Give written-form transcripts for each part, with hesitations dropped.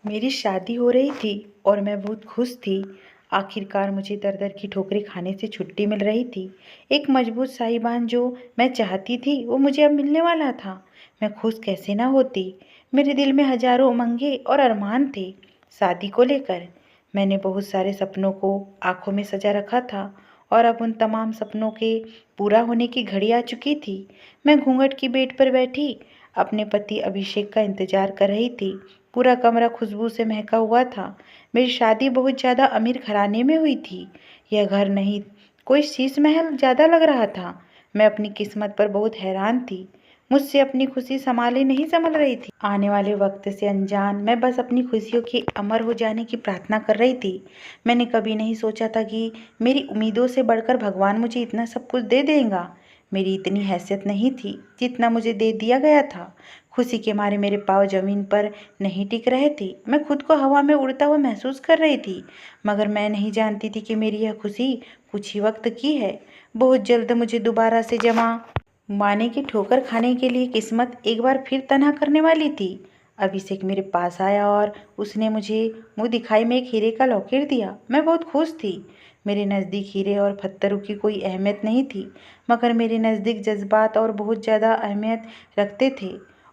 मेरी शादी हो रही थी और मैं बहुत खुश थी। आखिरकार मुझे दर-दर की ठोकरें खाने से छुट्टी मिल रही थी। एक मजबूत साहिबान जो मैं चाहती थी, वो मुझे अब मिलने वाला था। मैं खुश कैसे ना होती। मेरे दिल में हज़ारों उमंगें और अरमान थे शादी को लेकर। मैंने बहुत सारे सपनों को आँखों में सजा रखा था और अब उन तमाम सपनों के पूरा होने की घड़ी आ चुकी थी। मैं घूंघट की बेड पर बैठी अपने पति अभिषेक का इंतज़ार कर रही थी। पूरा कमरा खुशबू से महका हुआ था। मेरी शादी बहुत ज़्यादा अमीर घराने में हुई थी। यह घर नहीं, कोई शीश महल ज़्यादा लग रहा था। मैं अपनी किस्मत पर बहुत हैरान थी। मुझसे अपनी खुशी संभाली नहीं संभल रही थी। आने वाले वक्त से अनजान मैं बस अपनी खुशियों के अमर हो जाने की प्रार्थना कर रही थी। मैंने कभी नहीं सोचा था कि मेरी उम्मीदों से बढ़कर भगवान मुझे इतना सब कुछ दे देगा। मेरी इतनी हैसियत नहीं थी जितना मुझे दे दिया गया था। खुशी के मारे मेरे पाँव जमीन पर नहीं टिक रहे थे। मैं खुद को हवा में उड़ता हुआ महसूस कर रही थी, मगर मैं नहीं जानती थी कि मेरी यह खुशी कुछ ही वक्त की है। बहुत जल्द मुझे दोबारा से जमा माने की ठोकर खाने के लिए किस्मत एक बार फिर तनहा करने वाली थी। अभिषेक मेरे पास आया और उसने मुझे मुंह दिखाई में एक हीरे का लॉकेट दिया। मैं बहुत खुश थी। मेरे नज़दीक हीरे और पत्थरों की कोई अहमियत नहीं थी, मगर मेरे नज़दीक जज्बात और बहुत ज़्यादा अहमियत रखते थे।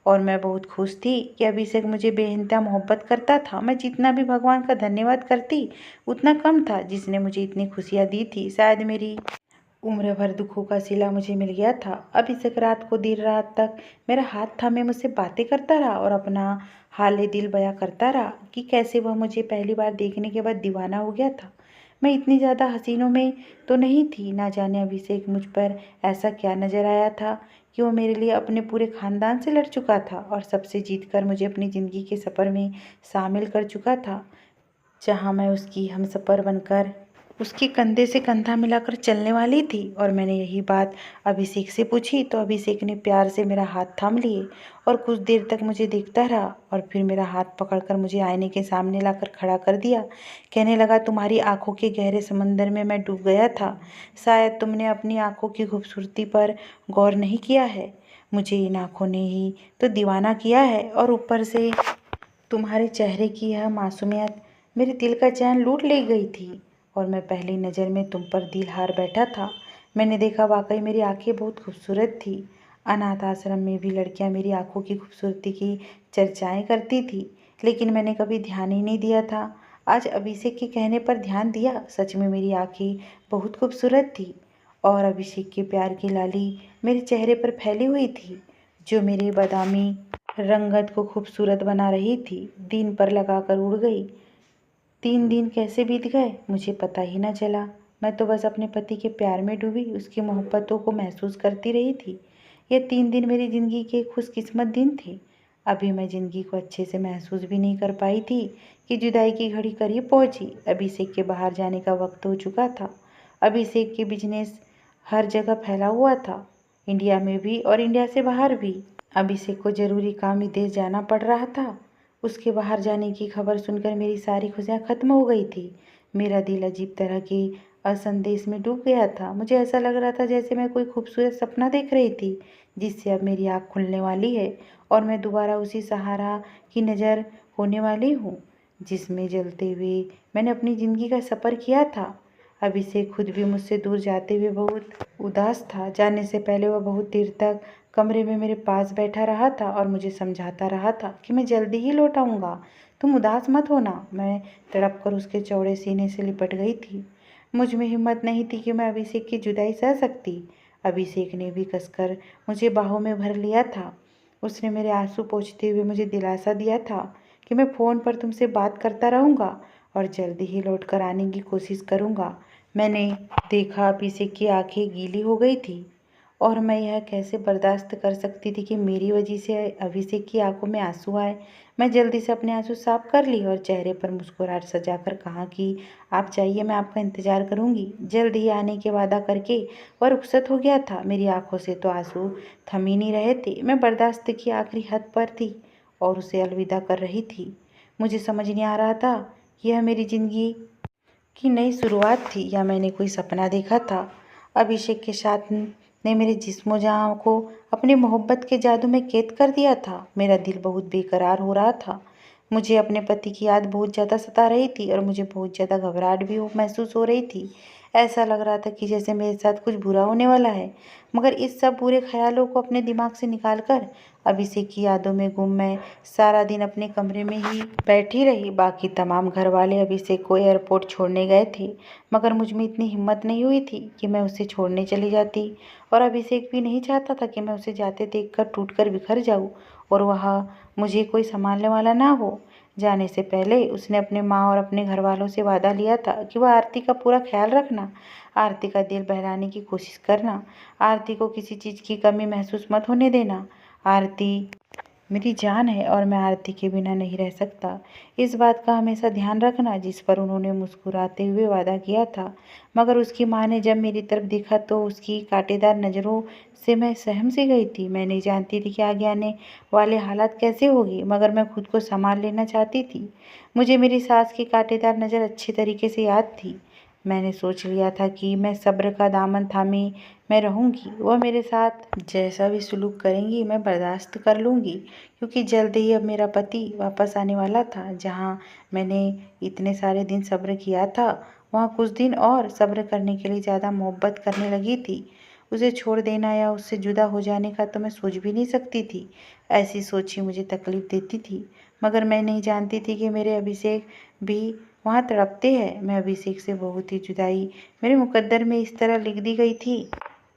और मैं बहुत खुश थी कि अभिषेक मुझे बेइंतहा मोहब्बत करता था। मैं जितना भी भगवान का धन्यवाद करती उतना कम था, जिसने मुझे इतनी खुशियाँ दी थी। शायद मेरी उम्र भर दुखों का सिला मुझे मिल गया था। अभिषेक रात को देर रात तक मेरा हाथ थामे मुझसे बातें करता रहा और अपना हाल दिल बयां करता रहा कि कैसे वह मुझे पहली बार देखने के बाद दीवाना हो गया था। मैं इतनी ज़्यादा हसीनों में तो नहीं थी। ना जाने अभिषेक मुझ पर ऐसा क्या नज़र आया था कि वो मेरे लिए अपने पूरे खानदान से लड़ चुका था और सबसे जीतकर मुझे अपनी ज़िंदगी के सफ़र में शामिल कर चुका था, जहाँ मैं उसकी हमसफ़र बनकर उसके कंधे से कंधा मिलाकर चलने वाली थी। और मैंने यही बात अभिषेक से पूछी तो अभिषेक ने प्यार से मेरा हाथ थाम लिए और कुछ देर तक मुझे देखता रहा और फिर मेरा हाथ पकड़कर मुझे आईने के सामने लाकर खड़ा कर दिया। कहने लगा, तुम्हारी आंखों के गहरे समंदर में मैं डूब गया था। शायद तुमने अपनी आंखों की खूबसूरती पर गौर नहीं किया है। मुझे इन आंखों ने ही तो दीवाना किया है और ऊपर से तुम्हारे चेहरे की यह मासूमियत मेरे दिल का चैन लूट ले गई थी। और मैं पहली नज़र में तुम पर दिल हार बैठा था। मैंने देखा वाकई मेरी आंखें बहुत खूबसूरत थी। अनाथ आश्रम में भी लड़कियां मेरी आंखों की खूबसूरती की चर्चाएं करती थी, लेकिन मैंने कभी ध्यान ही नहीं दिया था। आज अभिषेक के कहने पर ध्यान दिया। सच में मेरी आंखें बहुत खूबसूरत थी और अभिषेक के प्यार की लाली मेरे चेहरे पर फैली हुई थी, जो मेरे बादामी रंगत को खूबसूरत बना रही थी। दिन पर लगाकर उड़ गई। 3 दिन कैसे बीत गए मुझे पता ही न चला। मैं तो बस अपने पति के प्यार में डूबी उसकी मोहब्बतों को महसूस करती रही थी। ये 3 दिन मेरी ज़िंदगी के खुशकिस्मत दिन थे। अभी मैं ज़िंदगी को अच्छे से महसूस भी नहीं कर पाई थी कि जुदाई की घड़ी करीब पहुंची। अभिषेक के बाहर जाने का वक्त हो चुका था। अभिषेक के बिजनेस हर जगह फैला हुआ था, इंडिया में भी और इंडिया से बाहर भी। अभिषेक को ज़रूरी काम विदेश जाना पड़ रहा था। उसके बाहर जाने की खबर सुनकर मेरी सारी खुशियाँ खत्म हो गई थी। मेरा दिल अजीब तरह के असंदेश में डूब गया था। मुझे ऐसा लग रहा था जैसे मैं कोई खूबसूरत सपना देख रही थी, जिससे अब मेरी आँख खुलने वाली है और मैं दोबारा उसी सहारा की नज़र होने वाली हूँ जिसमें जलते हुए मैंने अपनी ज़िंदगी का सफ़र किया था। अभिषेक खुद भी मुझसे दूर जाते हुए बहुत उदास था। जाने से पहले वह बहुत देर तक कमरे में मेरे पास बैठा रहा था और मुझे समझाता रहा था कि मैं जल्दी ही लौट आऊँगा, तुम उदास मत होना। मैं तड़प कर उसके चौड़े सीने से लिपट गई थी। मुझ में हिम्मत नहीं थी कि मैं अभिषेक की जुदाई सह सकती। अभिषेक ने भी कसकर मुझे बाहों में भर लिया था। उसने मेरे आंसू पोंछते हुए मुझे दिलासा दिया था कि मैं फ़ोन पर तुमसे बात करता रहूँगा और जल्दी ही लौट कर आने की कोशिश करूँगा। मैंने देखा अभिषेक की आंखें गीली हो गई थी और मैं यह कैसे बर्दाश्त कर सकती थी कि मेरी वजह से अभिषेक की आंखों में आंसू आए। मैं जल्दी से अपने आंसू साफ कर ली और चेहरे पर मुस्कुराहट सजाकर कहा कि आप जाइए, मैं आपका इंतज़ार करूंगी। जल्द ही आने के वादा करके वह रुखसत हो गया था। मेरी आंखों से तो आंसू थम ही नहीं रहे थे। मैं बर्दाश्त की आखिरी हद पर थी और उसे अलविदा कर रही थी। मुझे समझ नहीं आ रहा था यह मेरी ज़िंदगी की नई शुरुआत थी या मैंने कोई सपना देखा था। अभिषेक के साथ ने मेरे जिस्मो जहां को अपनी मोहब्बत के जादू में कैद कर दिया था। मेरा दिल बहुत बेकरार हो रहा था। मुझे अपने पति की याद बहुत ज़्यादा सता रही थी और मुझे बहुत ज़्यादा घबराहट भी महसूस हो रही थी। ऐसा लग रहा था कि जैसे मेरे साथ कुछ बुरा होने वाला है। मगर इस सब बुरे ख्यालों को अपने दिमाग से निकाल कर अभिषेक की यादों में गुम मैं सारा दिन अपने कमरे में ही बैठी रही। बाकी तमाम घर वाले अभिषेक को एयरपोर्ट छोड़ने गए थे, मगर मुझ में इतनी हिम्मत नहीं हुई थी कि मैं उसे छोड़ने चली जाती। और अभिषेक भी नहीं चाहता था कि मैं उसे जाते देखकर टूटकर बिखर जाऊं और वह मुझे कोई संभालने वाला ना हो। जाने से पहले उसने अपने माँ और अपने घर वालों से वादा लिया था कि वह आरती का पूरा ख्याल रखना, आरती का दिल बहलाने की कोशिश करना, आरती को किसी चीज़ की कमी महसूस मत होने देना। आरती मेरी जान है और मैं आरती के बिना नहीं रह सकता। इस बात का हमेशा ध्यान रखना, जिस पर उन्होंने मुस्कुराते हुए वादा किया था। मगर उसकी माँ ने जब मेरी तरफ देखा तो उसकी कांटेदार नज़रों से मैं सहम सी गई थी। मैं नहीं जानती थी कि आगे आने वाले हालात कैसे होगी, मगर मैं खुद को संभाल लेना चाहती थी। मुझे मेरी सास की कांटेदार नज़र अच्छी तरीके से याद थी। मैंने सोच लिया था कि मैं सब्र का दामन थामे मैं रहूंगी। वह मेरे साथ जैसा भी सुलूक करेंगी मैं बर्दाश्त कर लूंगी, क्योंकि जल्द ही अब मेरा पति वापस आने वाला था। जहाँ मैंने इतने सारे दिन सब्र किया था, वहाँ कुछ दिन और सब्र करने के लिए ज़्यादा मोहब्बत करने लगी थी। उसे छोड़ देना या उससे जुदा हो जाने का तो मैं सोच भी नहीं सकती थी। ऐसी सोच ही मुझे तकलीफ देती थी। मगर मैं नहीं जानती थी कि मेरे अभिषेक भी वहाँ तड़पते हैं। मैं अभिषेक से बहुत ही जुदाई मेरे मुकद्दर में इस तरह लिख दी गई थी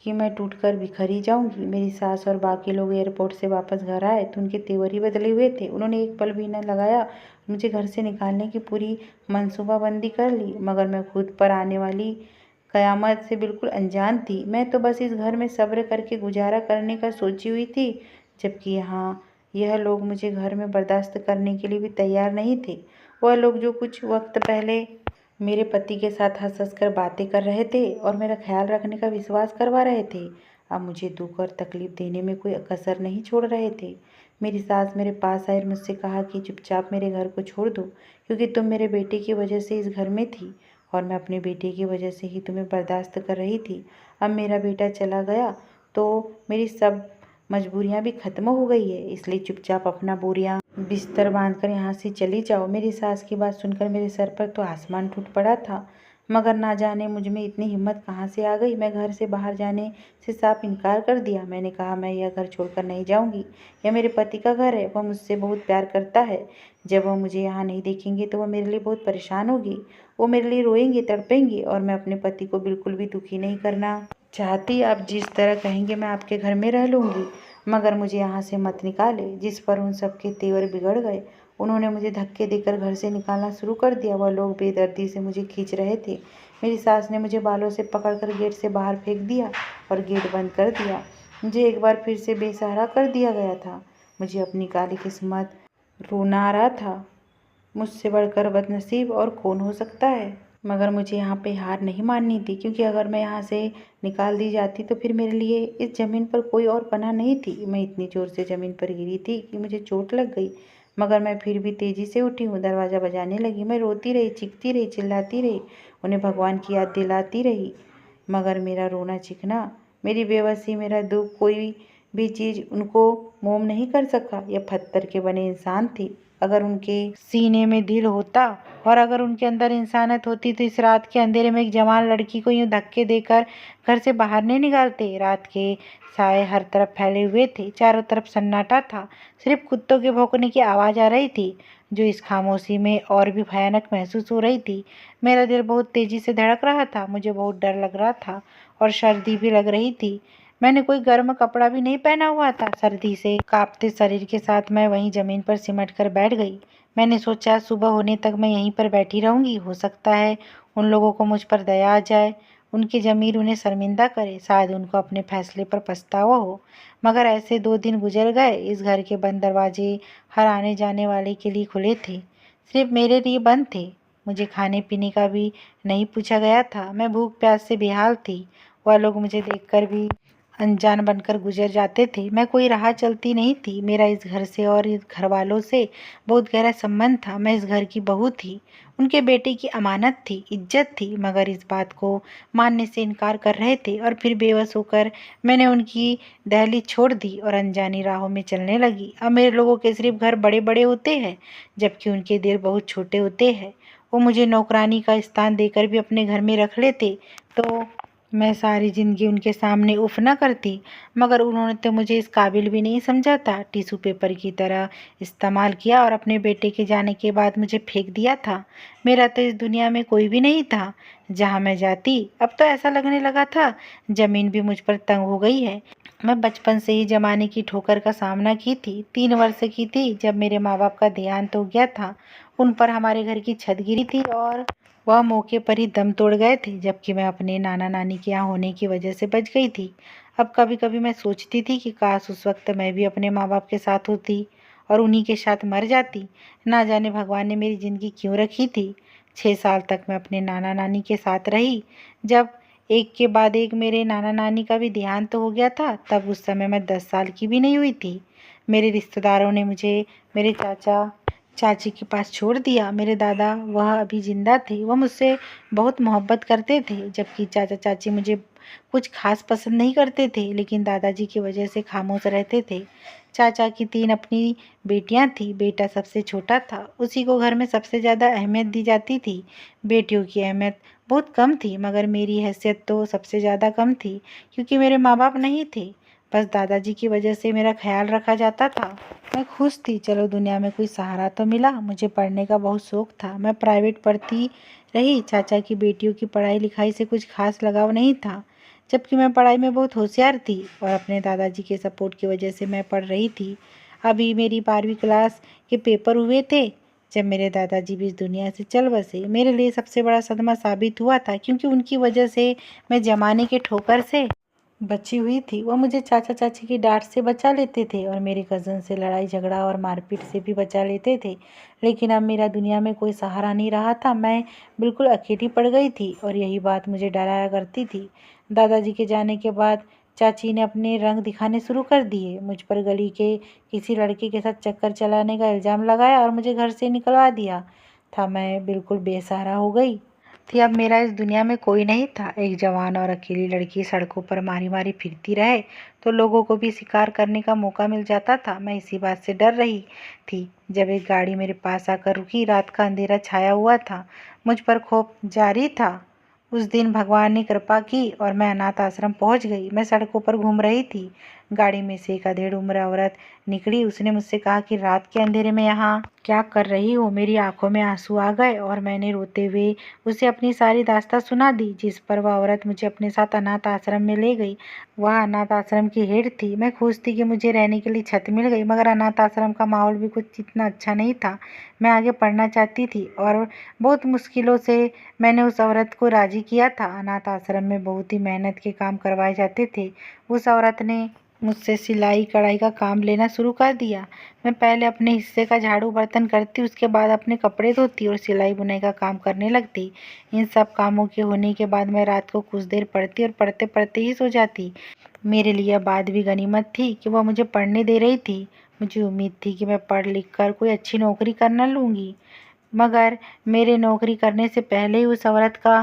कि मैं टूटकर बिखर ही जाऊंगी। मेरी सास और बाकी लोग एयरपोर्ट से वापस घर आए तो उनके तेवर ही बदले हुए थे। उन्होंने एक पल भी न लगाया, मुझे घर से निकालने की पूरी मनसूबाबंदी कर ली। मगर मैं खुद पर आने वाली कयामत से बिल्कुल अनजान थी। मैं तो बस इस घर में सब्र करके गुजारा करने का सोची हुई थी, जबकि यहाँ यह लोग मुझे घर में बर्दाश्त करने के लिए भी तैयार नहीं थे। वह लोग जो कुछ वक्त पहले मेरे पति के साथ हंस हंस कर बातें कर रहे थे और मेरा ख्याल रखने का विश्वास करवा रहे थे, अब मुझे दुख और तकलीफ देने में कोई कसर नहीं छोड़ रहे थे। मेरी सास मेरे पास आई और मुझसे कहा कि चुपचाप मेरे घर को छोड़ दो, क्योंकि तुम मेरे बेटे की वजह से इस घर में थी और मैं अपने बेटे की वजह से ही तुम्हें बर्दाश्त कर रही थी। अब मेरा बेटा चला गया तो मेरी सब मजबूरियां भी ख़त्म हो गई है, इसलिए चुपचाप अपना बोरियां बिस्तर बांधकर यहाँ से चली जाओ। मेरी सास की बात सुनकर मेरे सर पर तो आसमान टूट पड़ा था। मगर ना जाने मुझ में इतनी हिम्मत कहाँ से आ गई। मैं घर से बाहर जाने से साफ इनकार कर दिया। मैंने कहा मैं यह घर छोड़कर नहीं जाऊंगी। यह मेरे पति का घर है, वह मुझसे बहुत प्यार करता है। जब वह मुझे यहाँ नहीं देखेंगे तो वह मेरे लिए बहुत परेशान होगी। वो मेरे लिए रोएंगे, तड़पेंगे और मैं अपने पति को बिल्कुल भी दुखी नहीं करना चाहती। आप जिस तरह कहेंगे मैं आपके घर में रह लूँगी, मगर मुझे यहाँ से मत निकाले। जिस पर उन सबके तेवर बिगड़ गए। उन्होंने मुझे धक्के देकर घर से निकालना शुरू कर दिया। वह लोग बेदर्दी से मुझे खींच रहे थे। मेरी सास ने मुझे बालों से पकड़कर गेट से बाहर फेंक दिया और गेट बंद कर दिया। मुझे एक बार फिर से बेसहारा कर दिया गया था। मुझे अपनी काली किस्मत रोना आ रहा था। मुझसे बढ़कर बदनसीब और कौन हो सकता है। मगर मुझे यहाँ पे हार नहीं माननी थी, क्योंकि अगर मैं यहाँ से निकाल दी जाती तो फिर मेरे लिए इस ज़मीन पर कोई और पनाह नहीं थी। मैं इतनी ज़ोर से ज़मीन पर गिरी थी कि मुझे चोट लग गई, मगर मैं फिर भी तेज़ी से उठी हूँ। दरवाज़ा बजाने लगी। मैं रोती रही, चीखती रही, चिल्लाती रही, उन्हें भगवान की याद दिलाती रही। मगर मेरा रोना चीखना, मेरी बेबसी, मेरा दुख, कोई भी चीज़ उनको मोम नहीं कर सका। यह पत्थर के बने इंसान थे। अगर उनके सीने में दिल होता और अगर उनके अंदर इंसानियत होती तो इस रात के अंधेरे में एक जवान लड़की को यूं धक्के देकर घर से बाहर नहीं निकालते। रात के साए हर तरफ फैले हुए थे। चारों तरफ सन्नाटा था। सिर्फ कुत्तों के भौंकने की आवाज़ आ रही थी, जो इस खामोशी में और भी भयानक महसूस हो रही थी। मेरा दिल बहुत तेज़ी से धड़क रहा था। मुझे बहुत डर लग रहा था और सर्दी भी लग रही थी। मैंने कोई गर्म कपड़ा भी नहीं पहना हुआ था। सर्दी से कांपते शरीर के साथ मैं वहीं ज़मीन पर सिमट कर बैठ गई। मैंने सोचा सुबह होने तक मैं यहीं पर बैठी रहूंगी। हो सकता है उन लोगों को मुझ पर दया आ जाए, उनकी ज़मीर उन्हें शर्मिंदा करे, शायद उनको अपने फैसले पर पछतावा हो। मगर ऐसे 2 दिन गुजर गए। इस घर के बंद दरवाजे हर आने जाने वाले के लिए खुले थे, सिर्फ मेरे लिए बंद थे। मुझे खाने पीने का भी नहीं पूछा गया था। मैं भूख प्यास से बेहाल थी। वह लोग मुझे देखकर भी अनजान बनकर गुजर जाते थे। मैं कोई राह चलती नहीं थी। मेरा इस घर से और इस घर वालों से बहुत गहरा संबंध था। मैं इस घर की बहू थी, उनके बेटे की अमानत थी, इज्जत थी, मगर इस बात को मानने से इनकार कर रहे थे। और फिर बेबस होकर मैंने उनकी दहलीज छोड़ दी और अनजानी राहों में चलने लगी। अब मेरे लोगों के सिर्फ घर बड़े बड़े होते हैं, जबकि उनके दिल बहुत छोटे होते हैं। वो मुझे नौकरानी का स्थान देकर भी अपने घर में रख लेते तो मैं सारी ज़िंदगी उनके सामने उफ न करती, मगर उन्होंने तो मुझे इस काबिल भी नहीं समझा था। टिश्यू पेपर की तरह इस्तेमाल किया और अपने बेटे के जाने के बाद मुझे फेंक दिया था। मेरा तो इस दुनिया में कोई भी नहीं था जहाँ मैं जाती। अब तो ऐसा लगने लगा था ज़मीन भी मुझ पर तंग हो गई है। मैं बचपन से ही ज़माने की ठोकर का सामना की थी। 3 वर्ष की थी जब मेरे माँ बाप का देहांत हो गया था। उन पर हमारे घर की छत गिरी थी और वह मौके पर ही दम तोड़ गए थे, जबकि मैं अपने नाना नानी के यहाँ होने की वजह से बच गई थी। अब कभी कभी मैं सोचती थी कि काश उस वक्त मैं भी अपने माँ बाप के साथ होती और उन्हीं के साथ मर जाती। ना जाने भगवान ने मेरी ज़िंदगी क्यों रखी थी। 6 साल तक मैं अपने नाना नानी के साथ रही। जब एक के बाद एक मेरे नाना नानी का भी देहांत हो गया था, तब उस समय मैं 10 साल की भी नहीं हुई थी। मेरे रिश्तेदारों ने मुझे मेरे चाचा चाची के पास छोड़ दिया। मेरे दादा वह अभी जिंदा थे। वह मुझसे बहुत मोहब्बत करते थे, जबकि चाचा चाची मुझे कुछ खास पसंद नहीं करते थे, लेकिन दादाजी की वजह से खामोश रहते थे। चाचा की 3 अपनी बेटियां थी। बेटा सबसे छोटा था, उसी को घर में सबसे ज़्यादा अहमियत दी जाती थी। बेटियों की अहमियत बहुत कम थी, मगर मेरी हैसियत तो सबसे ज़्यादा कम थी, क्योंकि मेरे माँ बाप नहीं थे। बस दादाजी की वजह से मेरा ख्याल रखा जाता था। मैं खुश थी, चलो दुनिया में कोई सहारा तो मिला। मुझे पढ़ने का बहुत शौक था। मैं प्राइवेट पढ़ती रही। चाचा की बेटियों की पढ़ाई लिखाई से कुछ खास लगाव नहीं था, जबकि मैं पढ़ाई में बहुत होशियार थी और अपने दादाजी के सपोर्ट की वजह से मैं पढ़ रही थी। अभी मेरी 12वीं क्लास के पेपर हुए थे जब मेरे दादाजी भी इस दुनिया से चल बसे। मेरे लिए सबसे बड़ा सदमा साबित हुआ था, क्योंकि उनकी वजह से मैं ज़माने के ठोकर से बची हुई थी। वह मुझे चाचा चाची की डांट से बचा लेते थे और मेरे कज़न से लड़ाई झगड़ा और मारपीट से भी बचा लेते थे। लेकिन अब मेरा दुनिया में कोई सहारा नहीं रहा था। मैं बिल्कुल अकेली पड़ गई थी और यही बात मुझे डराया करती थी। दादाजी के जाने के बाद चाची ने अपने रंग दिखाने शुरू कर दिए। मुझ पर गली के किसी लड़के के साथ चक्कर चलाने का इल्ज़ाम लगाया और मुझे घर से निकलवा दिया था। मैं बिल्कुल बेसहारा हो गई थी। अब मेरा इस दुनिया में कोई नहीं था। एक जवान और अकेली लड़की सड़कों पर मारी मारी फिरती रहे तो लोगों को भी शिकार करने का मौका मिल जाता था। मैं इसी बात से डर रही थी जब एक गाड़ी मेरे पास आकर रुकी। रात का अंधेरा छाया हुआ था, मुझ पर खौफ जारी था। उस दिन भगवान ने कृपा की और मैं अनाथ आश्रम पहुंच गई। मैं सड़कों पर घूम रही थी। गाड़ी में से एक अधेड़ उम्र औरत निकली। उसने मुझसे कहा कि रात के अंधेरे में यहाँ क्या कर रही हो। मेरी आंखों में आंसू आ गए और मैंने रोते हुए उसे अपनी सारी दास्तां सुना दी, जिस पर वह औरत मुझे अपने साथ अनाथ आश्रम में ले गई। वह अनाथ आश्रम की हेड थी। मैं खुश थी कि मुझे रहने के लिए छत मिल गई, मगर अनाथ आश्रम का माहौल भी कुछ इतना अच्छा नहीं था। मैं आगे पढ़ना चाहती थी और बहुत मुश्किलों से मैंने उस औरत को राजी किया था। अनाथ आश्रम में बहुत ही मेहनत के काम करवाए जाते थे। उस औरत ने मुझसे सिलाई कढ़ाई का काम लेना शुरू कर दिया। मैं पहले अपने हिस्से का झाड़ू बर्तन करती, उसके बाद अपने कपड़े धोती और सिलाई बुनाई का काम करने लगती। इन सब कामों के होने के बाद मैं रात को कुछ देर पढ़ती और पढ़ते पढ़ते ही सो जाती। मेरे लिए यह बात भी गनीमत थी कि वह मुझे पढ़ने दे रही थी। मुझे उम्मीद थी कि मैं पढ़ लिख कर कोई अच्छी नौकरी करना लूँगी, मगर मेरे नौकरी करने से पहले ही उस औरत का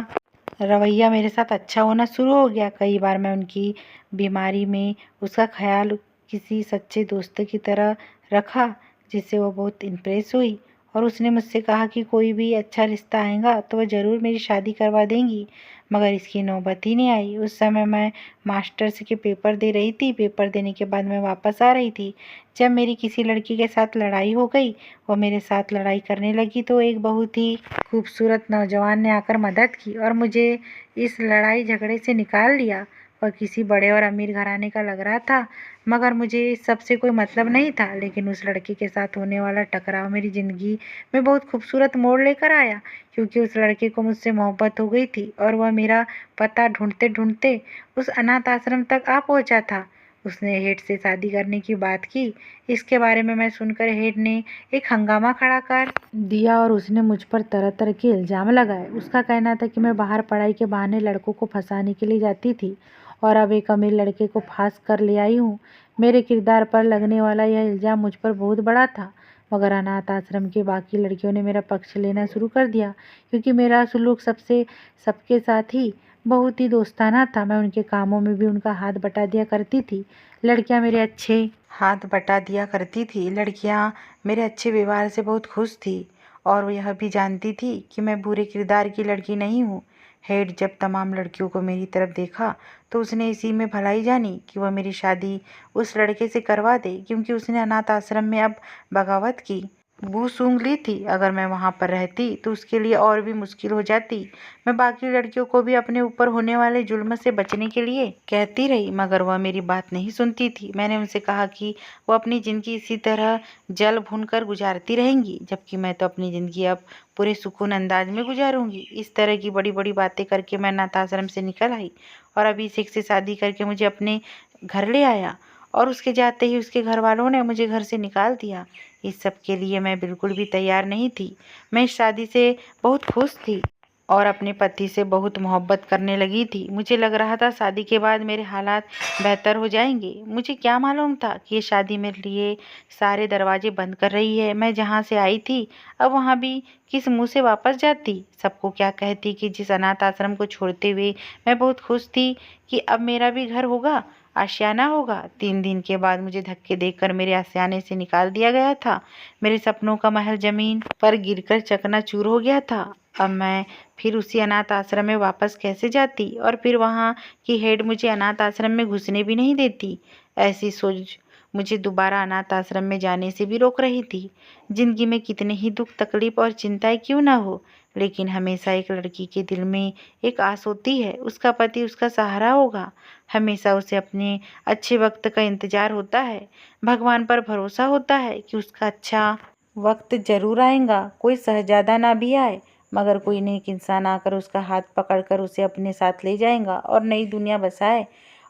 रवैया मेरे साथ अच्छा होना शुरू हो गया। कई बार मैं उनकी बीमारी में उसका ख्याल किसी सच्चे दोस्त की तरह रखा, जिससे वो बहुत इम्प्रेस हुई और उसने मुझसे कहा कि कोई भी अच्छा रिश्ता आएगा तो वह ज़रूर मेरी शादी करवा देंगी, मगर इसकी नौबत ही नहीं आई। उस समय मैं मास्टर्स के पेपर दे रही थी। पेपर देने के बाद मैं वापस आ रही थी जब मेरी किसी लड़की के साथ लड़ाई हो गई। वो मेरे साथ लड़ाई करने लगी तो एक बहुत ही खूबसूरत नौजवान ने आकर मदद की और मुझे इस लड़ाई झगड़े से निकाल लिया। वह किसी बड़े और अमीर घराने का लग रहा था, मगर मुझे इस सबसे कोई मतलब नहीं था। लेकिन उस लड़के के साथ होने वाला टकराव मेरी ज़िंदगी में बहुत खूबसूरत मोड़ लेकर आया, क्योंकि उस लड़के को मुझसे मोहब्बत हो गई थी और वह मेरा पता ढूंढते ढूंढते उस अनाथ आश्रम तक आ पहुंचा था। उसने हेड से शादी करने की बात की। इसके बारे में मैं सुनकर हेड ने एक हंगामा खड़ा कर दिया और उसने मुझ पर तरह तरह के इल्ज़ाम लगाए। उसका कहना था कि मैं बाहर पढ़ाई के बहाने लड़कों को फंसाने के लिए जाती थी और अब एक अमीर लड़के को फांस कर ले आई हूँ। मेरे किरदार पर लगने वाला यह इल्ज़ाम मुझ पर बहुत बड़ा था, मगर अनाथ आश्रम के बाकी लड़कियों ने मेरा पक्ष लेना शुरू कर दिया, क्योंकि मेरा सलूक सबके साथ ही बहुत ही दोस्ताना था। मैं उनके कामों में भी उनका हाथ बटा दिया करती थी। लड़कियां मेरे अच्छे हाथ बटा दिया करती थी। लड़कियां मेरे अच्छे व्यवहार से बहुत खुश थी और वो यह भी जानती थी कि मैं बुरे किरदार की लड़की नहीं हूँ। हेड जब तमाम लड़कियों को मेरी तरफ देखा तो उसने इसी में भलाई जानी कि वह मेरी शादी उस लड़के से करवा दे, क्योंकि उसने अनाथ आश्रम में अब बगावत की बू सूंघ ली थी। अगर मैं वहाँ पर रहती तो उसके लिए और भी मुश्किल हो जाती। मैं बाकी लड़कियों को भी अपने ऊपर होने वाले जुल्म से बचने के लिए कहती रही, मगर वह मेरी बात नहीं सुनती थी। मैंने उनसे कहा कि वो अपनी ज़िंदगी इसी तरह जल भून कर गुजारती रहेंगी, जबकि मैं तो अपनी ज़िंदगी अब पूरे सुकून अंदाज में गुजारूंगी। इस तरह की बड़ी बड़ी बातें करके मैं अनाथ आश्रम से निकल आई और अभिषेक से शादी करके मुझे अपने घर ले आया, और उसके जाते ही उसके घर वालों ने मुझे घर से निकाल दिया। इस सब के लिए मैं बिल्कुल भी तैयार नहीं थी। मैं इस शादी से बहुत खुश थी और अपने पति से बहुत मोहब्बत करने लगी थी। मुझे लग रहा था शादी के बाद मेरे हालात बेहतर हो जाएंगे। मुझे क्या मालूम था कि ये शादी मेरे लिए सारे दरवाजे बंद कर रही है। मैं जहाँ से आई थी अब वहाँ भी किस मुंह से वापस जाती, सबको क्या कहती कि जिस अनाथ आश्रम को छोड़ते हुए मैं बहुत खुश थी कि अब मेरा भी घर होगा, आशियाना होगा। 3 दिन के बाद मुझे धक्के देकर मेरे आशियाने से निकाल दिया गया था। मेरे सपनों का महल जमीन पर गिरकर चकनाचूर हो गया था। अब मैं फिर उसी अनाथ आश्रम में वापस कैसे जाती, और फिर वहाँ की हेड मुझे अनाथ आश्रम में घुसने भी नहीं देती। ऐसी सोच मुझे दोबारा अनाथ आश्रम में जाने से भी रोक रही थी। जिंदगी में कितने ही दुख तकलीफ और चिंताएं क्यों ना हो, लेकिन हमेशा एक लड़की के दिल में एक आस होती है, उसका पति उसका सहारा होगा। हमेशा उसे अपने अच्छे वक्त का इंतजार होता है। भगवान पर भरोसा होता है कि उसका अच्छा वक्त जरूर आएगा। कोई शहजादा ना भी आए, मगर कोई नेक इंसान आकर उसका हाथ पकड़कर उसे अपने साथ ले जाएगा और नई दुनिया बसाए।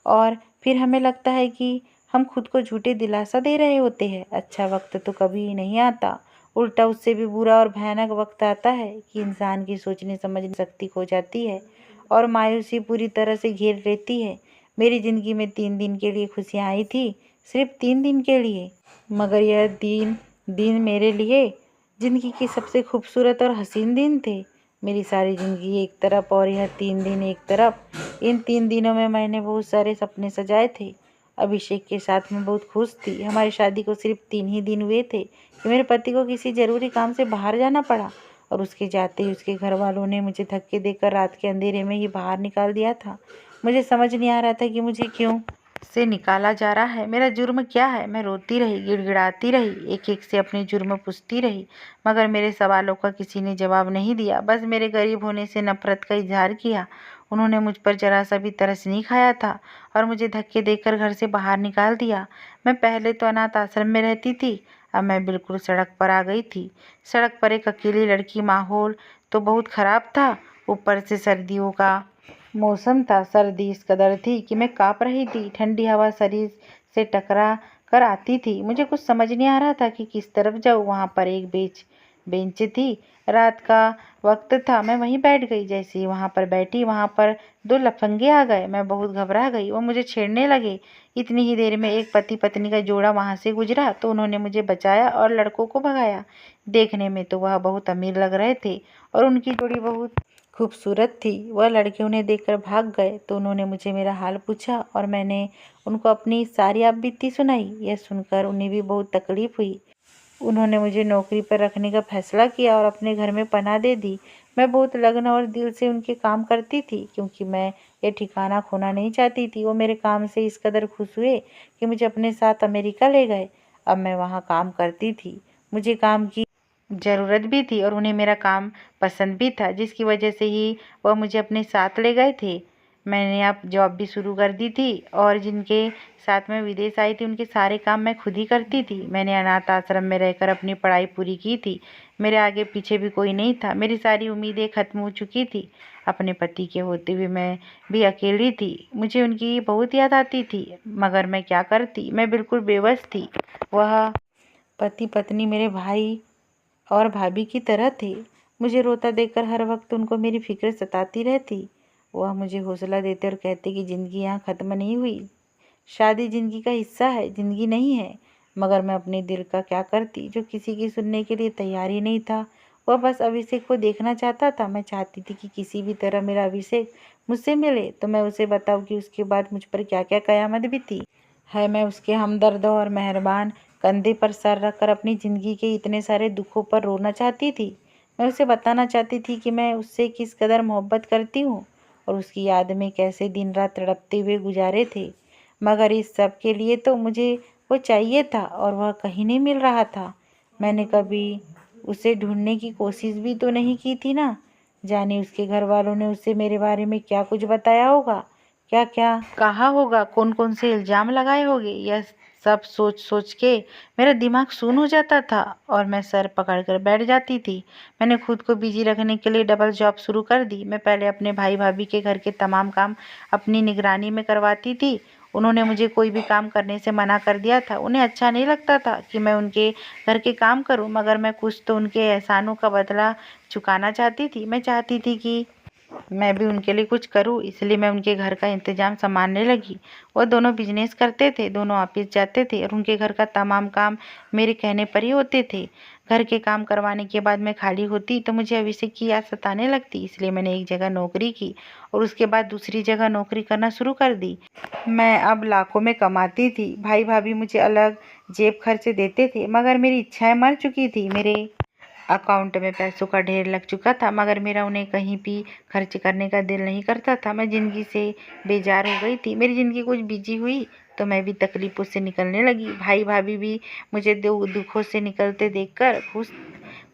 और फिर हमें लगता है कि हम खुद को झूठे दिलासा दे रहे होते हैं। अच्छा वक्त तो कभी नहीं आता, उल्टा उससे भी बुरा और भयानक वक्त आता है कि इंसान की सोचने समझने शक्ति खो जाती है और मायूसी पूरी तरह से घेर लेती है। मेरी ज़िंदगी में 3 दिन के लिए खुशियाँ आई थी, सिर्फ 3 दिन के लिए, मगर यह दिन मेरे लिए ज़िंदगी के सबसे खूबसूरत और हसीन दिन थे। मेरी सारी ज़िंदगी एक तरफ और यह 3 दिन एक तरफ। इन 3 दिनों में मैंने बहुत सारे सपने सजाए थे। अभिषेक के साथ मैं बहुत खुश थी। हमारी शादी को सिर्फ 3 ही दिन हुए थे कि मेरे पति को किसी ज़रूरी काम से बाहर जाना पड़ा, और उसके जाते ही उसके घर वालों ने मुझे धक्के देकर रात के अंधेरे में ही बाहर निकाल दिया था। मुझे समझ नहीं आ रहा था कि मुझे क्यों से निकाला जा रहा है, मेरा जुर्म क्या है। मैं रोती रही, गिड़गिड़ाती रही, एक एक से अपने जुर्म पूछती रही, मगर मेरे सवालों का किसी ने जवाब नहीं दिया। बस मेरे गरीब होने से नफरत का इजहार किया। उन्होंने मुझ पर जरा सा भी तरस नहीं खाया था और मुझे धक्के देकर घर से बाहर निकाल दिया। मैं पहले तो अनाथ आश्रम में रहती थी, अब मैं बिल्कुल सड़क पर आ गई थी। सड़क पर एक अकेली लड़की, माहौल तो बहुत ख़राब था, ऊपर से सर्दियों का मौसम था। सर्दी इस कदर थी कि मैं काँप रही थी। ठंडी हवा शरीर से टकरा कर आती थी। मुझे कुछ समझ नहीं आ रहा था कि किस तरफ जाऊँ। वहाँ पर एक बेंच थी। रात का वक्त था। मैं वहीं बैठ गई। जैसे ही वहाँ पर बैठी, वहाँ पर 2 लफंगे आ गए। मैं बहुत घबरा गई। वो मुझे छेड़ने लगे। इतनी ही देर में एक पति पत्नी का जोड़ा वहाँ से गुजरा तो उन्होंने मुझे बचाया और लड़कों को भगाया। देखने में तो वह बहुत अमीर लग रहे थे और उनकी जोड़ी बहुत खूबसूरत थी। वह लड़के उन्हें देखकर भाग गए तो उन्होंने मुझे मेरा हाल पूछा और मैंने उनको अपनी सारी आपबीती सुनाई। यह सुनकर उन्हें भी बहुत तकलीफ हुई। उन्होंने मुझे नौकरी पर रखने का फैसला किया और अपने घर में पनाह दे दी। मैं बहुत लगन और दिल से उनके काम करती थी, क्योंकि मैं ये ठिकाना खोना नहीं चाहती थी। वो मेरे काम से इस कदर खुश हुए कि मुझे अपने साथ अमेरिका ले गए। अब मैं वहाँ काम करती थी। मुझे काम की ज़रूरत भी थी और उन्हें मेरा काम पसंद भी था, जिसकी वजह से ही वह मुझे अपने साथ ले गए थे। मैंने अब जॉब भी शुरू कर दी थी और जिनके साथ मैं विदेश आई थी उनके सारे काम मैं खुद ही करती थी। मैंने अनाथ आश्रम में रहकर अपनी पढ़ाई पूरी की थी। मेरे आगे पीछे भी कोई नहीं था। मेरी सारी उम्मीदें खत्म हो चुकी थी। अपने पति के होते हुए मैं भी अकेली थी। मुझे उनकी बहुत याद आती थी, मगर मैं क्या करती, मैं बिल्कुल बेबस थी। वह पति पत्नी मेरे भाई और भाभी की तरह थे। मुझे रोता देखकर हर वक्त उनको मेरी फिक्र सताती रहती। वह मुझे हौसला देते और कहते कि ज़िंदगी यहाँ ख़त्म नहीं हुई, शादी ज़िंदगी का हिस्सा है, ज़िंदगी नहीं है। मगर मैं अपने दिल का क्या करती जो किसी की सुनने के लिए तैयार ही नहीं था। वह बस अभिषेक को देखना चाहता था। मैं चाहती थी कि किसी भी तरह मेरा अभिषेक मुझसे मिले तो मैं उसे बताऊं कि उसके बाद मुझ पर क्या क्या क़यामत बीती है। मैं उसके हमदर्द और मेहरबान कंधे पर सर रखकर अपनी ज़िंदगी के इतने सारे दुखों पर रोना चाहती थी। मैं उसे बताना चाहती थी कि मैं उससे किस कदर मोहब्बत करती हूँ और उसकी याद में कैसे दिन रात तड़पते हुए गुजारे थे। मगर इस सब के लिए तो मुझे वो चाहिए था और वह कहीं नहीं मिल रहा था। मैंने कभी उसे ढूंढने की कोशिश भी तो नहीं की थी ना। जाने उसके घर वालों ने उसे मेरे बारे में क्या कुछ बताया होगा, क्या क्या कहा होगा, कौन कौन से इल्ज़ाम लगाए होंगे। यह सब सोच सोच के मेरा दिमाग सून हो जाता था और मैं सर पकड़कर बैठ जाती थी। मैंने खुद को बिजी रखने के लिए डबल जॉब शुरू कर दी। मैं पहले अपने भाई भाभी के घर के तमाम काम अपनी निगरानी में करवाती थी। उन्होंने मुझे कोई भी काम करने से मना कर दिया था। उन्हें अच्छा नहीं लगता था कि मैं उनके घर के काम करूं, मगर मैं कुछ तो उनके एहसानों का बदला चुकाना चाहती थी। मैं चाहती थी कि मैं भी उनके लिए कुछ करूं, इसलिए मैं उनके घर का इंतजाम संभालने लगी। वो दोनों बिजनेस करते थे, दोनों ऑफिस जाते थे और उनके घर का तमाम काम मेरे कहने पर ही होते थे। घर के काम करवाने के बाद मैं खाली होती तो मुझे अभिषेक की याद सताने लगती, इसलिए मैंने एक जगह नौकरी की और उसके बाद दूसरी जगह नौकरी करना शुरू कर दी। मैं अब लाखों में कमाती थी। भाई भाभी मुझे अलग जेब खर्च देते थे, मगर मेरी इच्छाएं मर चुकी थी। मेरे अकाउंट में पैसों का ढेर लग चुका था, मगर मेरा उन्हें कहीं भी खर्च करने का दिल नहीं करता था। मैं ज़िंदगी से बेजार हो गई थी। मेरी ज़िंदगी कुछ बिजी हुई तो मैं भी तकलीफ़ों से निकलने लगी। भाई भाभी भी मुझे दुखों से निकलते देखकर खुश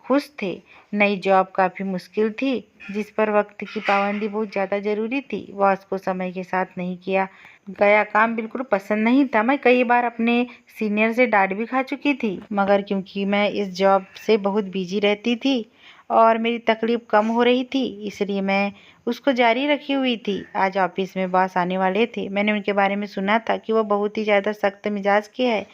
खुश थे। नई जॉब काफ़ी मुश्किल थी, जिस पर वक्त की पाबंदी बहुत ज़्यादा ज़रूरी थी। बॉस को समय के साथ नहीं किया गया काम बिल्कुल पसंद नहीं था। मैं कई बार अपने सीनियर से डांट भी खा चुकी थी, मगर क्योंकि मैं इस जॉब से बहुत बिजी रहती थी और मेरी तकलीफ कम हो रही थी, इसलिए मैं उसको जारी रखी हुई थी। आज ऑफिस में बॉस आने वाले थे। मैंने उनके बारे में सुना था कि वो बहुत ही ज़्यादा सख्त मिजाज के हैं,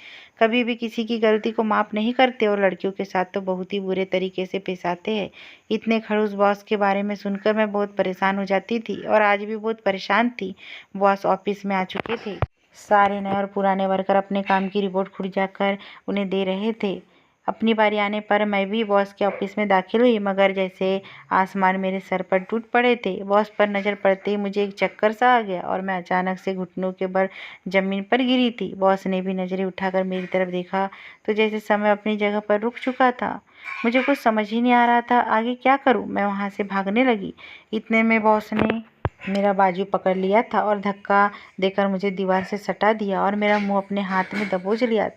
कभी भी किसी की गलती को माफ़ नहीं करते और लड़कियों के साथ तो बहुत ही बुरे तरीके से पेश आते हैं। इतने खड़ूस बॉस के बारे में सुनकर मैं बहुत परेशान हो जाती थी और आज भी बहुत परेशान थी। बॉस ऑफिस में आ चुके थे। सारे नए और पुराने वर्कर अपने काम की रिपोर्ट खुद जाकर उन्हें दे रहे थे। अपनी बारी आने पर मैं भी बॉस के ऑफिस में दाखिल हुई, मगर जैसे आसमान मेरे सर पर टूट पड़े थे। बॉस पर नज़र पड़ते ही मुझे एक चक्कर सा आ गया और मैं अचानक से घुटनों के बल जमीन पर गिरी थी। बॉस ने भी नज़रें उठाकर मेरी तरफ देखा तो जैसे समय अपनी जगह पर रुक चुका था। मुझे कुछ समझ ही नहीं आ रहा था आगे क्या करूं। मैं वहां से भागने लगी। इतने में बॉस ने मेरा बाजू पकड़ लिया था और धक्का देकर मुझे दीवार से सटा दिया और मेरा मुंह अपने हाथ में दबोच लिया।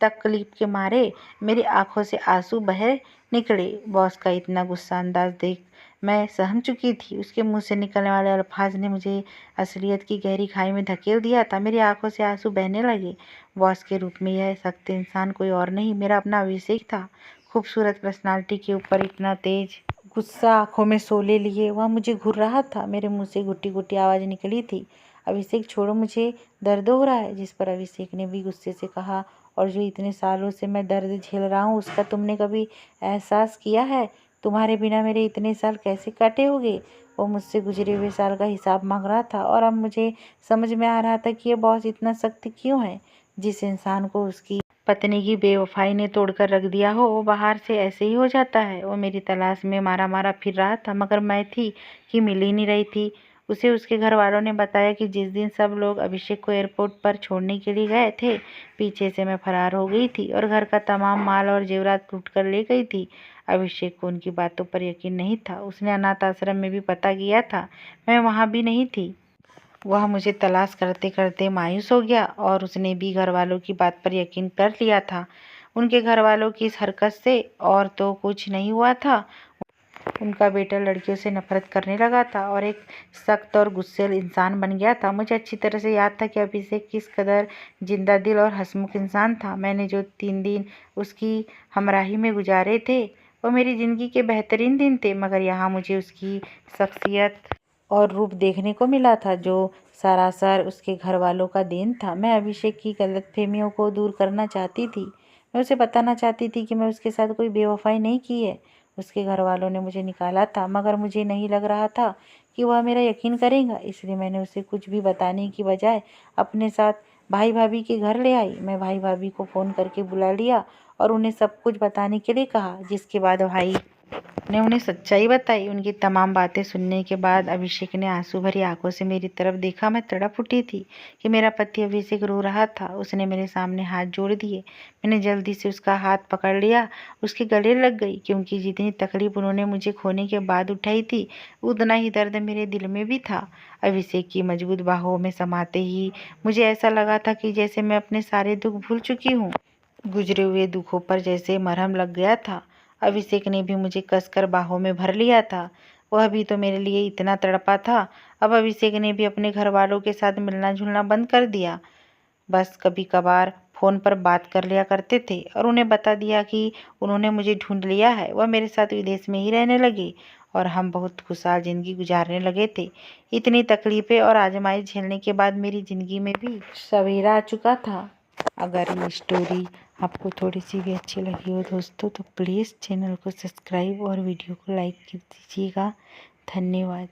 तकलीफ के मारे मेरी आंखों से आंसू बह निकले। बॉस का इतना गुस्सा अंदाज देख मैं सहम चुकी थी। उसके मुंह से निकलने वाले अल्फाज ने मुझे असलियत की गहरी खाई में धकेल दिया था। मेरी आंखों से आंसू बहने लगे। बॉस के रूप में यह सख्त इंसान कोई और नहीं, मेरा अपना अभिषेक था। खूबसूरत पर्सनालिटी के ऊपर इतना तेज गुस्सा, आंखों में शोले लिए वह मुझे घूर रहा था। मेरे मुंह से घुटी घुटी आवाज़ निकली थी, अभिषेक छोड़ो, मुझे दर्द हो रहा है। जिस पर अभिषेक ने भी गुस्से से कहा, और जो इतने सालों से मैं दर्द झेल रहा हूँ उसका तुमने कभी एहसास किया है? तुम्हारे बिना मेरे इतने साल कैसे काटे होंगे? वो मुझसे गुजरे हुए साल का हिसाब मांग रहा था और अब मुझे समझ में आ रहा था कि ये बॉस इतना सख्त क्यों है। जिस इंसान को उसकी पत्नी की बेवफाई ने तोड़कर रख दिया हो वो बाहर से ऐसे ही हो जाता है। वो मेरी तलाश में मारा मारा फिर रहा था, मगर मैं थी कि मिल ही नहीं रही थी। उसे उसके घर वालों ने बताया कि जिस दिन सब लोग अभिषेक को एयरपोर्ट पर छोड़ने के लिए गए थे, पीछे से मैं फरार हो गई थी और घर का तमाम माल और जेवरात लूट कर ले गई थी। अभिषेक को उनकी बातों पर यकीन नहीं था। उसने अनाथ आश्रम में भी पता किया था, मैं वहाँ भी नहीं थी। वह मुझे तलाश करते करते मायूस हो गया और उसने भी घर वालों की बात पर यकीन कर लिया था। उनके घर वालों की इस हरकत से और तो कुछ नहीं हुआ था, उनका बेटा लड़कियों से नफरत करने लगा था और एक सख्त और गुस्सैल इंसान बन गया था। मुझे अच्छी तरह से याद था कि अभिषेक किस कदर जिंदा दिल और हंसमुख इंसान था। मैंने जो 3 दिन उसकी हमराही में गुजारे थे वो मेरी ज़िंदगी के बेहतरीन दिन थे, मगर यहाँ मुझे उसकी शख्सियत और रूप देखने को मिला था जो सरासर उसके घर वालों का देन था। मैं अभिषेक की गलतफहमियों को दूर करना चाहती थी। मैं उसे बताना चाहती थी कि मैं उसके साथ कोई बेवफाई नहीं की है। उसके घर वालों ने मुझे निकाला था, मगर मुझे नहीं लग रहा था कि वह मेरा यकीन करेगा, इसलिए मैंने उसे कुछ भी बताने की बजाय अपने साथ भाई भाभी के घर ले आई। मैं भाई भाभी को फ़ोन करके बुला लिया और उन्हें सब कुछ बताने के लिए कहा, जिसके बाद भाई ने उन्हें सच्चाई बताई। उनकी तमाम बातें सुनने के बाद अभिषेक ने आंसू भरी आंखों से मेरी तरफ देखा। मैं तड़प उठी थी कि मेरा पति अभिषेक रो रहा था। उसने मेरे सामने हाथ जोड़ दिए। मैंने जल्दी से उसका हाथ पकड़ लिया, उसके गले लग गई, क्योंकि जितनी तकलीफ उन्होंने मुझे खोने के बाद उठाई थी, उतना ही दर्द मेरे दिल में भी था। अभिषेक की मजबूत बाहों में समाते ही मुझे ऐसा लगा था कि जैसे मैं अपने सारे दुख भूल चुकी हूँ। गुजरे हुए दुखों पर जैसे मरहम लग गया था। अभिषेक ने भी मुझे कसकर बाहों में भर लिया था। वह भी तो मेरे लिए इतना तड़पा था। अब अभिषेक ने भी अपने घर वालों के साथ मिलना जुलना बंद कर दिया। बस कभी कभार फ़ोन पर बात कर लिया करते थे और उन्हें बता दिया कि उन्होंने मुझे ढूंढ लिया है। वह मेरे साथ विदेश में ही रहने लगे और हम बहुत खुशहाल ज़िंदगी गुजारने लगे थे। इतनी तकलीफ़ें और आजमाइश झेलने के बाद मेरी ज़िंदगी में भी सवेरा आ चुका था। अगर ये स्टोरी आपको थोड़ी सी भी अच्छी लगी हो दोस्तों, तो प्लीज़ चैनल को सब्सक्राइब और वीडियो को लाइक कर दीजिएगा। धन्यवाद।